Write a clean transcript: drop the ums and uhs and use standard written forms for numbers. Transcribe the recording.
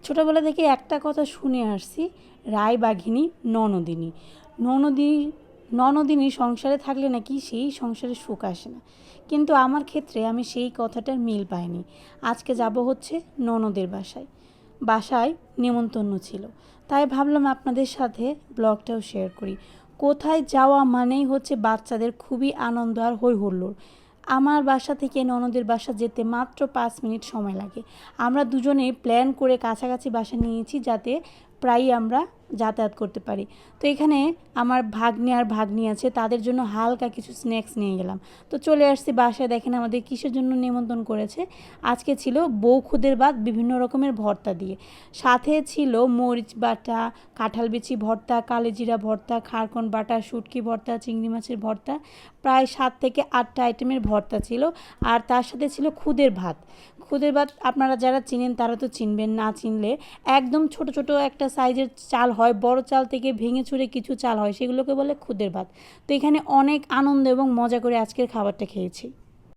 ছোটোবেলা থেকে একটা কথা শুনে আসছি, রায়বাঘিনী ননদিনী। ননদিনী ননদিনী সংসারে থাকলে নাকি সেই সংসারে সুখ আসে না, কিন্তু আমার ক্ষেত্রে আমি সেই কথাটার মিল পাইনি। আজকে যাব হচ্ছে ননদের বাসায়। বাসায় নেমন্তন্ন ছিল, তাই ভাবলাম আপনাদের সাথে ব্লগটাও শেয়ার করি। কোথায় যাওয়া মানেই হচ্ছে বাচ্চাদের খুবই আনন্দ আর হই হুল্লোড়। আমার বাসা থেকে ননদের বাসা যেতে মাত্র 5 মিনিট সময় লাগে। আমরা দুজনেই প্ল্যান করে কাছাকাছি বাসা নিয়েছি, যাতে প্রায়ই আমরা যাতায়াত করতে পারি। তো এখানে আমার ভাগ্নে আর ভাগ্নি আছে, তাদের জন্য হালকা কিছু স্ন্যাক্স নিয়ে গেলাম। তো চলে আসছি বাসায়। দেখেন আমাদের কিসের জন্য নিমন্ত্রণ করেছে। আজকে ছিল বউ খুদের ভাত বিভিন্ন রকমের ভর্তা দিয়ে, সাথে ছিল মরিচ বাটা, কাঁঠাল বিচি ভর্তা, কালিজিরা ভর্তা, খারকন বাটা, শুটকি ভর্তা, চিংড়ি মাছের ভর্তা, প্রায় 7 থেকে 8টা আইটেমের ভর্তা ছিল। আর তার সাথে ছিল খুদের ভাত। খুদের ভাত আপনারা যারা চিনেন তারা তো চিনবেন, না চিনলে একদম ছোট ছোট একটা সাইজের চাল হয়, বড় চাল থেকে ভেঙে চুরে কিছু চাল হয়, সেগুলোকে বলে খুদের ভাত। তো এখানে অনেক আনন্দ এবং মজা করে আজকের খাবারটা খেয়েছি।